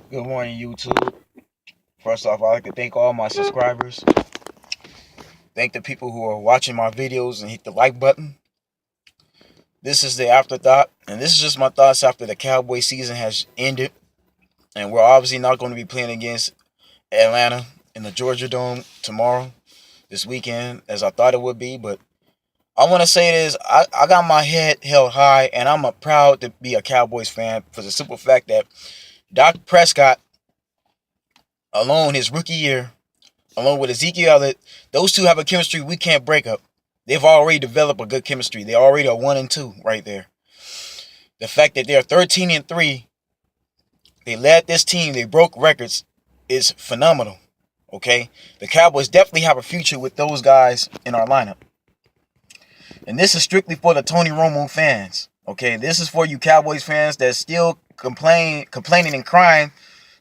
Good morning, YouTube. First off, I'd like to thank all my subscribers. Thank the people who are watching my videos and hit the like button. This is the Afterthought, and this is just my thoughts after the Cowboys season has ended. And we're obviously not going to be playing against Atlanta in the Georgia Dome tomorrow, this weekend, as I thought it would be. But I want to say this, I got my head held high, and I'm proud to be a Cowboys fan for the simple fact that Dak Prescott, alone his rookie year, along with Ezekiel Elliott, those two have a chemistry we can't break up. They've already developed a good chemistry. They already are 1-2 right there. The fact that they're 13-3, they led this team, they broke records, is phenomenal. Okay? The Cowboys definitely have a future with those guys in our lineup. And this is strictly for the Tony Romo fans. Okay? This is for you Cowboys fans that still complaining and crying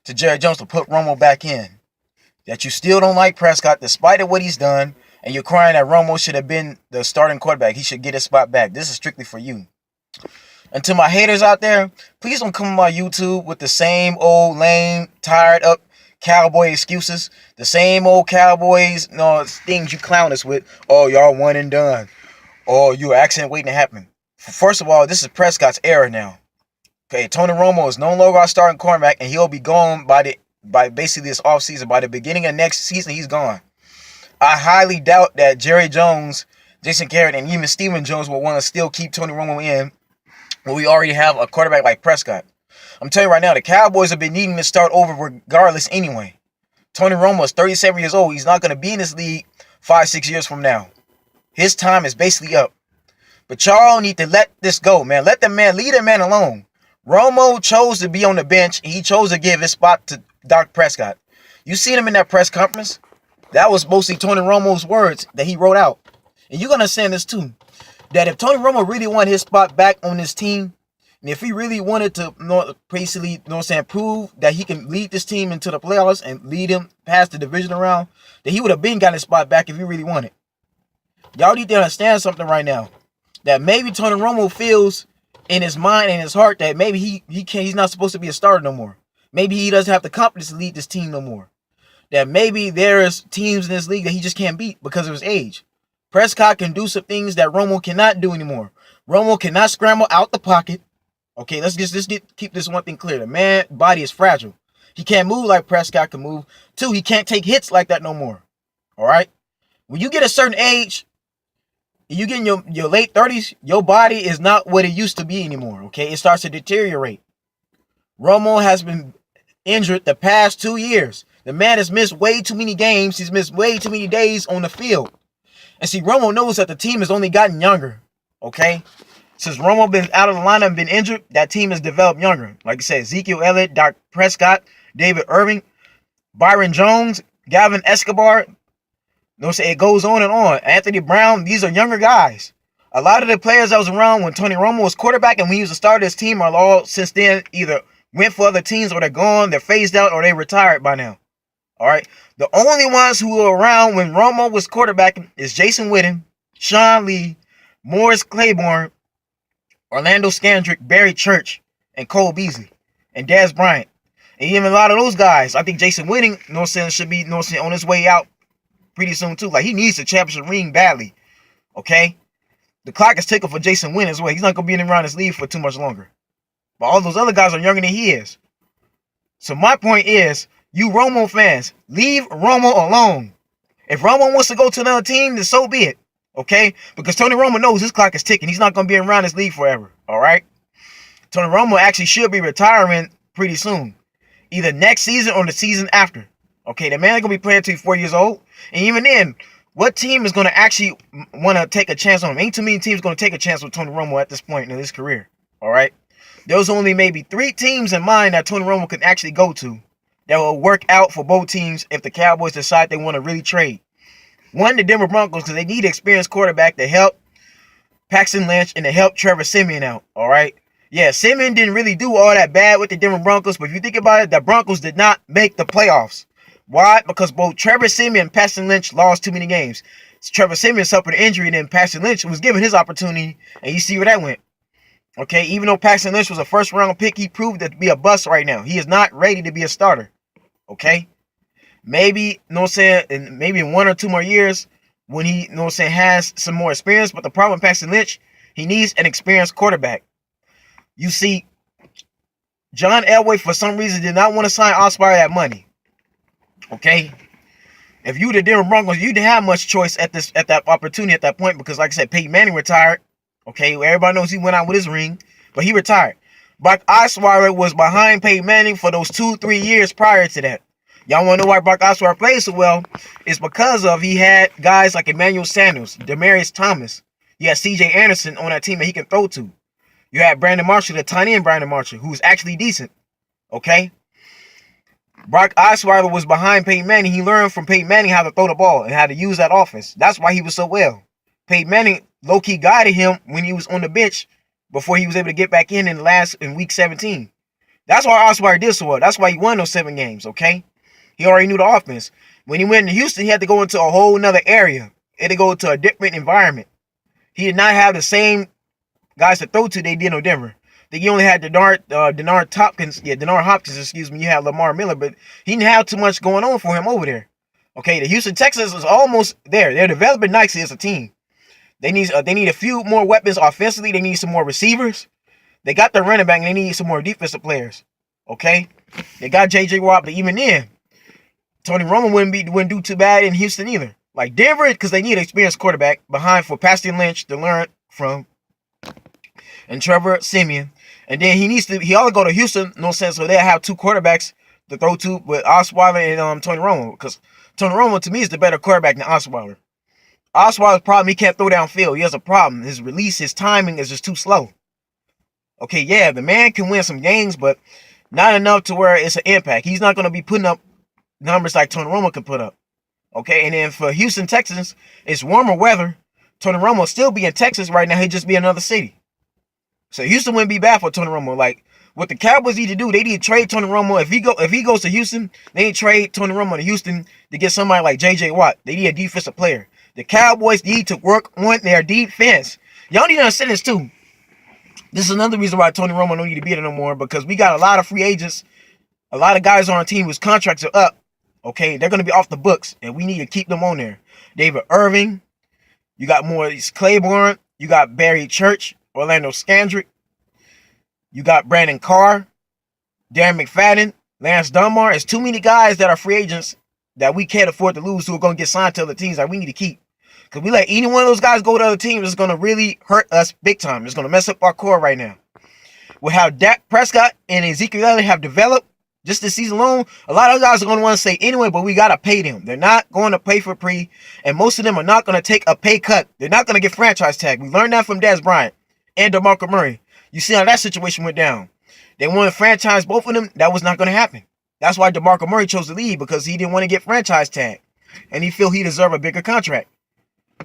to Jerry Jones to put Romo back in. That you still don't like Prescott despite of what he's done, and you're crying that Romo should have been the starting quarterback. He should get his spot back. This is strictly for you. And to my haters out there, please don't come on my YouTube with the same old lame, tired up Cowboy excuses. The same old Cowboys, things you clown us with. Oh, y'all one and done. Oh, you an accident waiting to happen. First of all, this is Prescott's era now. Okay, Tony Romo is no longer our starting quarterback, and he'll be gone by basically this offseason. By the beginning of next season, he's gone. I highly doubt that Jerry Jones, Jason Garrett, and even Stephen Jones will want to still keep Tony Romo in when we already have a quarterback like Prescott. I'm telling you right now, the Cowboys have been needing to start over regardless anyway. Tony Romo is 37 years old. He's not going to be in this league 5-6 years from now. His time is basically up. But y'all need to let this go, man. Let the man, leave the man alone. Romo chose to be on the bench. He chose to give his spot to Dak Prescott. You seen him in that press conference? That was mostly Tony Romo's words that he wrote out. And you're going to understand this too. That if Tony Romo really wanted his spot back on this team, and if he really wanted to basically, prove that he can lead this team into the playoffs and lead him past the division round, that he would have been got his spot back if he really wanted. Y'all need to understand something right now. That maybe Tony Romo feels in his mind and his heart that maybe he's not supposed to be a starter no more. Maybe he doesn't have the confidence to lead this team no more. That maybe there's teams in this league that he just can't beat because of his age. Prescott can do some things that Romo cannot do anymore. Romo cannot scramble out the pocket. Okay, let's keep this one thing clear. The man's body is fragile. He can't move like Prescott can move. 2, he can't take hits like that no more. All right? When you get a certain age, you get in your late 30s, your body is not what it used to be anymore. Okay, it starts to deteriorate. Romo has been injured the past 2 years. The man has missed way too many games. He's missed way too many days on the field. And see, Romo knows that the team has only gotten younger. Okay? Since Romo been out of the lineup and been injured, that team has developed younger. Like I said, Ezekiel Elliott, Dak Prescott, David Irving, Byron Jones, Gavin Escobar. It goes on and on. Anthony Brown, these are younger guys. A lot of the players that was around when Tony Romo was quarterback and when he was the starter of his team are all since then either went for other teams or they're gone, they're phased out, or they retired by now. All right. The only ones who were around when Romo was quarterbacking is Jason Witten, Sean Lee, Morris Claiborne, Orlando Scandrick, Barry Church, and Cole Beasley, and Dez Bryant. And even a lot of those guys, I think Jason Witten, should be on his way out pretty soon too. Like, he needs a championship ring badly. Okay? The clock is ticking for Jason Witten as well. He's not going to be around this league for too much longer. But all those other guys are younger than he is. So my point is, you Romo fans, leave Romo alone. If Romo wants to go to another team, then so be it. Okay? Because Tony Romo knows his clock is ticking. He's not going to be around this league forever. All right? Tony Romo actually should be retiring pretty soon. Either next season or the season after. Okay? The man's going to be playing until he's 4 years old. And even then, what team is going to actually want to take a chance on him? Ain't too many teams going to take a chance with Tony Romo at this point in his career. All right? There's only maybe 3 teams in mind that Tony Romo could actually go to that will work out for both teams if the Cowboys decide they want to really trade. One, the Denver Broncos, because they need an experienced quarterback to help Paxton Lynch and to help Trevor Siemian out, all right? Yeah, Siemian didn't really do all that bad with the Denver Broncos, but if you think about it, the Broncos did not make the playoffs. Why? Because both Trevor Siemian and Paxton Lynch lost too many games. Trevor Siemian suffered an injury, and then Paxton Lynch was given his opportunity, and you see where that went. Okay, even though Paxton Lynch was a first-round pick, he proved to be a bust right now. He is not ready to be a starter. Okay? Maybe, you know what I'm saying, maybe in 1 or 2 more years when he, you know what I'm saying, has some more experience. But the problem with Paxton Lynch, he needs an experienced quarterback. You see, John Elway, for some reason, did not want to sign Osweiler that money. Okay? If you were the Denver Broncos, you didn't have much choice at that opportunity at that point because, like I said, Peyton Manning retired. Okay, everybody knows he went out with his ring, but he retired. Brock Osweiler was behind Peyton Manning for those 2-3 years prior to that. Y'all want to know why Brock Osweiler played so well? It's because of he had guys like Emmanuel Sanders, Demaryius Thomas. You had C.J. Anderson on that team that he can throw to. You had Brandon Marshall, the tight end Brandon Marshall, who's actually decent. Okay? Brock Osweiler was behind Peyton Manning. He learned from Peyton Manning how to throw the ball and how to use that offense. That's why he was so well. Peyton Manning low-key guided him when he was on the bench before he was able to get back in week 17. That's why Osweiler did so well. That's why he won those 7 games, okay? He already knew the offense. When he went to Houston, he had to go into a whole nother area. He had to go to a different environment. He did not have the same guys to throw to they did in Denver. He only had Denard Hopkins, You had Lamar Miller, but he didn't have too much going on for him over there. Okay, the Houston Texans is almost there. They're developing nicely as a team. They need a few more weapons offensively. They need some more receivers. They got their running back, and they need some more defensive players. Okay, they got J.J. Watt, but even then, Tony Romo wouldn't do too bad in Houston either. Like Denver, because they need an experienced quarterback behind for Paxton Lynch to learn from, and Trevor Siemian. And then he ought to go to Houston, no sense, so they'll have 2 quarterbacks to throw to with Osweiler and Tony Romo. Because Tony Romo, to me, is the better quarterback than Osweiler. Osweiler's problem, he can't throw downfield. He has a problem. His release, his timing is just too slow. Okay, yeah, the man can win some games, but not enough to where it's an impact. He's not going to be putting up numbers like Tony Romo can put up. Okay, and then for Houston Texans, it's warmer weather. Tony Romo will still be in Texas right now. He'd just be in another city. So Houston wouldn't be bad for Tony Romo. Like what the Cowboys need to do, they need to trade Tony Romo. If he goes to Houston, they need to trade Tony Romo to Houston to get somebody like J.J. Watt. They need a defensive player. The Cowboys need to work on their defense. Y'all need to understand this too. This is another reason why Tony Romo don't need to be there no more, because we got a lot of free agents, a lot of guys on our team whose contracts are up. Okay, they're going to be off the books, and we need to keep them on there. David Irving, you got Maurice Claiborne, you got Barry Church, Orlando Scandrick, you got Brandon Carr, Darren McFadden, Lance Dunbar. It's too many guys that are free agents that we can't afford to lose who are going to get signed to other teams that we need to keep. Because we let any one of those guys go to other teams, it's going to really hurt us big time. It's going to mess up our core right now. With how Dak Prescott and Ezekiel Elliott have developed just this season alone, a lot of guys are going to want to say anyway, but we got to pay them. They're not going to pay for pre, and most of them are not going to take a pay cut. They're not going to get franchise tag. We learned that from Dez Bryant and DeMarco Murray. You see how that situation went down. They wanted to franchise both of them. That was not going to happen. That's why DeMarco Murray chose to leave, because he didn't want to get franchise tag, and he feel he deserved a bigger contract.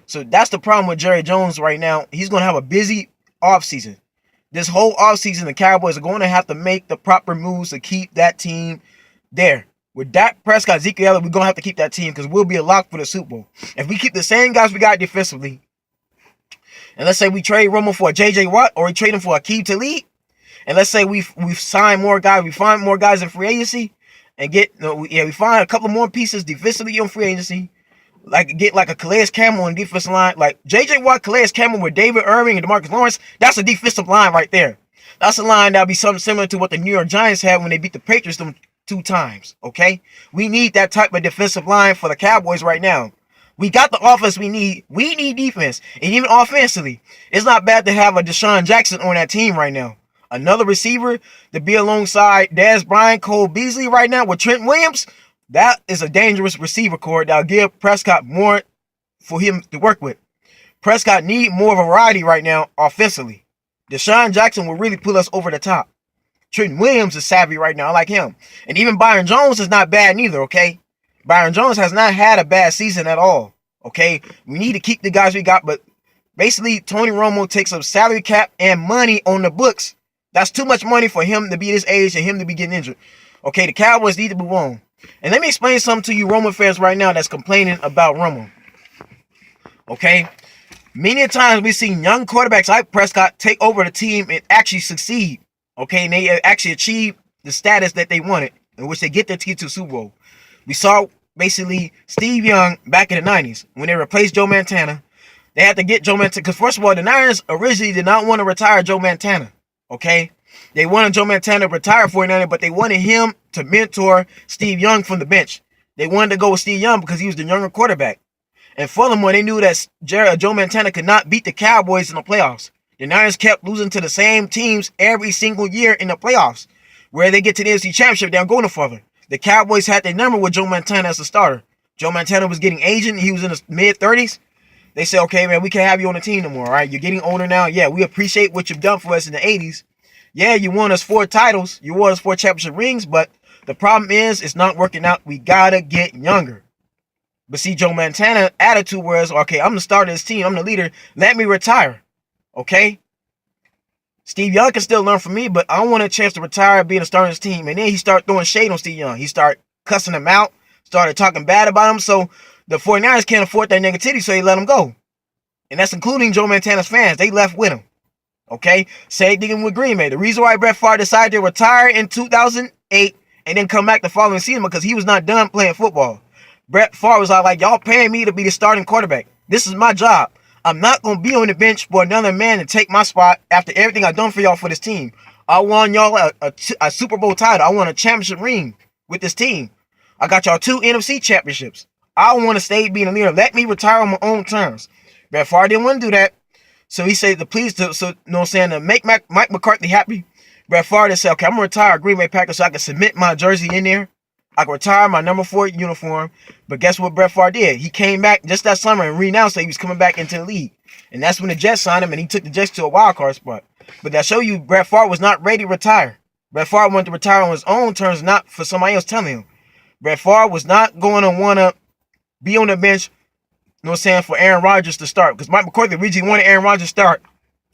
So that's the problem with Jerry Jones right now. He's going to have a busy offseason. This whole offseason, the Cowboys are going to have to make the proper moves to keep that team there. With Dak Prescott, Ezekiel Elliott, we're going to have to keep that team because we'll be a lock for the Super Bowl. If we keep the same guys we got defensively, and let's say we trade Romo for a J.J. Watt, or we trade him for a Aqib Talib, and let's say we've signed more guys, we find more guys in free agency, and we find a couple more pieces defensively on free agency, get like a Calais Campbell on the defensive line, like J.J. Watt, Calais Campbell with David Irving and DeMarcus Lawrence. That's a defensive line right there. That's a line that'll be something similar to what the New York Giants had when they beat the Patriots them 2 times. Okay, we need that type of defensive line for the Cowboys right now. We got the offense we need. We need defense, and even offensively, it's not bad to have a Deshaun Jackson on that team right now. Another receiver to be alongside Dez Bryant, Cole Beasley right now with Trent Williams. That is a dangerous receiver core that'll give Prescott more for him to work with. Prescott need more variety right now offensively. Deshaun Jackson will really pull us over the top. Trent Williams is savvy right now. I like him. And even Byron Jones is not bad neither, okay? Byron Jones has not had a bad season at all, okay? We need to keep the guys we got, but basically Tony Romo takes up salary cap and money on the books. That's too much money for him to be this age and him to be getting injured. Okay, the Cowboys need to move on. And let me explain something to you Romo fans right now that's complaining about Romo. Okay? Many times we've seen young quarterbacks like Prescott take over the team and actually succeed. Okay, and they actually achieve the status that they wanted, in which they get their team to the Super Bowl. We saw basically Steve Young back in the 90s when they replaced Joe Montana. They had to get Joe Montana because, first of all, the Niners originally did not want to retire Joe Montana. Okay, they wanted Joe Montana to retire 49er, but they wanted him to mentor Steve Young from the bench. They wanted to go with Steve Young because he was the younger quarterback. And furthermore, they knew that Joe Montana could not beat the Cowboys in the playoffs. The Niners kept losing to the same teams every single year in the playoffs. Where they get to the NFC Championship, they're going further. The Cowboys had their number with Joe Montana as a starter. Joe Montana was getting aging. He was in his mid-30s. They said, okay, man, we can't have you on the team no more, all right? You're getting older now. Yeah, we appreciate what you've done for us in the 80s. Yeah, you won us 4 titles. You won us 4 championship rings, but the problem is it's not working out. We got to get younger. But see, Joe Montana's attitude was, okay, I'm the starter of this team. I'm the leader. Let me retire. Okay? Steve Young can still learn from me, but I want a chance to retire being a starter of this team. And then he started throwing shade on Steve Young. He started cussing him out, started talking bad about him. So the 49ers can't afford that negativity, so they let him go. And that's including Joe Montana's fans. They left with him. Okay? Same thing with Green Bay. The reason why Brett Favre decided to retire in 2008 and then come back the following season because he was not done playing football. Brett Favre was like, y'all paying me to be the starting quarterback. This is my job. I'm not going to be on the bench for another man to take my spot after everything I've done for y'all for this team. I won y'all a Super Bowl title. I won a championship ring with this team. I got y'all 2 NFC championships. I want to stay being a leader. Let me retire on my own terms. Brett Favre didn't want to do that. So he said, to make Mike McCarthy happy, Brett Favre said, okay, I'm going to retire Green Bay Packers so I can submit my jersey in there. I can retire my number 4 uniform. But guess what Brett Favre did? He came back just that summer and renounced that he was coming back into the league. And that's when the Jets signed him and he took the Jets to a wild card spot. But that show you Brett Favre was not ready to retire. Brett Favre wanted to retire on his own terms, not for somebody else telling him. Brett Favre was not going to want to be on the bench, for Aaron Rodgers to start. Because Mike McCarthy originally wanted Aaron Rodgers to start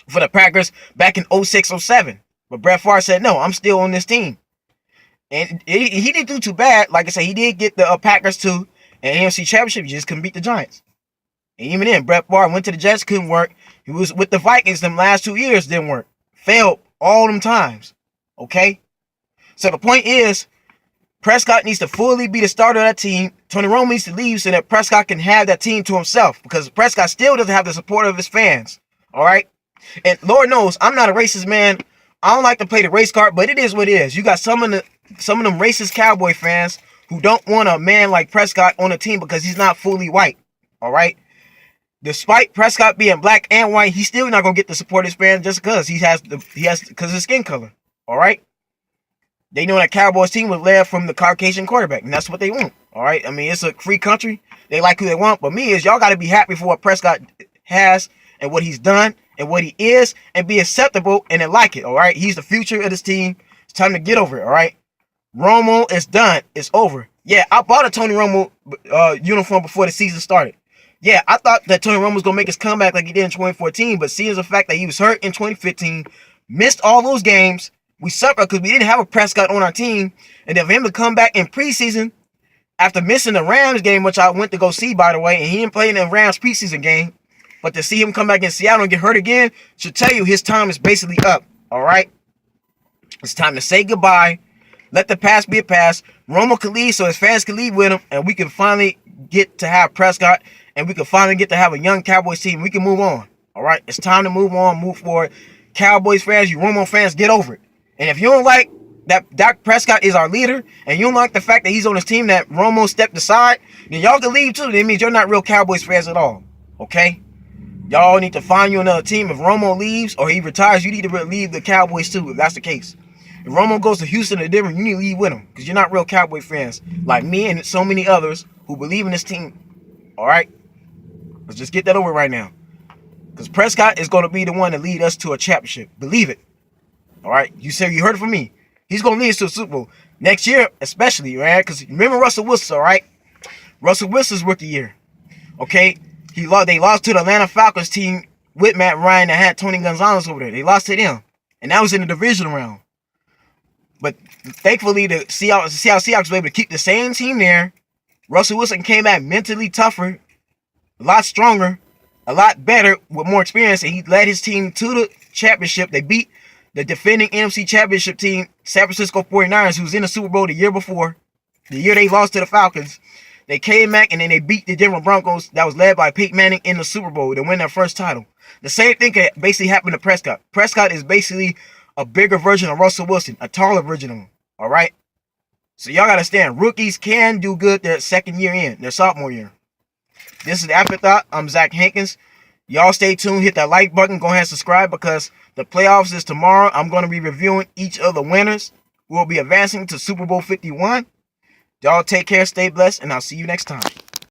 for the Packers back in 06-07. But Brett Favre said, no, I'm still on this team. And he didn't do too bad. Like I said, he did get the Packers to an AFC Championship. He just couldn't beat the Giants. And even then, Brett Favre went to the Jets, couldn't work. He was with the Vikings them last 2 years, didn't work. Failed all them times. Okay? So the point is, Prescott needs to fully be the starter of that team. Tony Romo needs to leave so that Prescott can have that team to himself. Because Prescott still doesn't have the support of his fans. All right? And Lord knows, I'm not a racist man. I don't like to play the race card, but it is what it is. You got some of them racist Cowboy fans who don't want a man like Prescott on the team because he's not fully white. All right? Despite Prescott being black and white, he's still not gonna get the support of his fans just because because of his skin color. All right? They know that Cowboys team was led from the Caucasian quarterback, and that's what they want. All right? I mean, it's a free country. They like who they want, but y'all got to be happy for what Prescott has and what he's done and what he is, and be acceptable and then like it. All right? He's the future of this team. It's time to get over it. All right? Romo is done. It's over. Yeah, I bought a Tony Romo uniform before the season started. Yeah, I thought that Tony Romo was going to make his comeback like he did in 2014, but seeing the fact that he was hurt in 2015, missed all those games, we suffered because we didn't have a Prescott on our team, and then for him to come back in preseason after missing the Rams game, which I went to go see, by the way, and he didn't play in the Rams preseason game, but to see him come back in Seattle and get hurt again should tell you his time is basically up, all right? It's time to say goodbye. Let the past be a past. Romo can leave so his fans can leave with him, and we can finally get to have Prescott, and we can finally get to have a young Cowboys team. We can move on, all right? It's time to move on, move forward. Cowboys fans, you Romo fans, get over it. And if you don't like that Dak Prescott is our leader, and you don't like the fact that he's on his team, that Romo stepped aside, then y'all can leave too. That means you're not real Cowboys fans at all, okay? Y'all need to find you another team. If Romo leaves or he retires, you need to leave the Cowboys too, if that's the case. If Romo goes to Houston or Denver, you need to leave with him because you're not real Cowboy fans like me and so many others who believe in this team, all right? Let's just get that over right now. Because Prescott is going to be the one to lead us to a championship. Believe it. All right? You heard it from me. He's going to lead us to a Super Bowl. Next year, especially, right? Because remember Russell Wilson, all right? Russell Wilson's rookie year. Okay? They lost to the Atlanta Falcons team with Matt Ryan that had Tony Gonzalez over there. They lost to them. And that was in the divisional round. But thankfully, the Seattle Seahawks were able to keep the same team there. Russell Wilson came back mentally tougher, a lot stronger, a lot better with more experience, and he led his team to the championship. They beat the defending NFC championship team, San Francisco 49ers, who was in the Super Bowl the year before, the year they lost to the Falcons. They came back, and then they beat the Denver Broncos that was led by Peyton Manning in the Super Bowl to win their first title. The same thing could basically happen to Prescott. Prescott is basically a bigger version of Russell Wilson, a taller version of him, all right? So y'all got to understand, rookies can do good their second year in, their sophomore year. This is the Afterthought. I'm Zach Hankins. Y'all stay tuned. Hit that like button. Go ahead and subscribe because the playoffs is tomorrow. I'm going to be reviewing each of the winners who will be advancing to Super Bowl 51. Y'all take care, stay blessed, and I'll see you next time.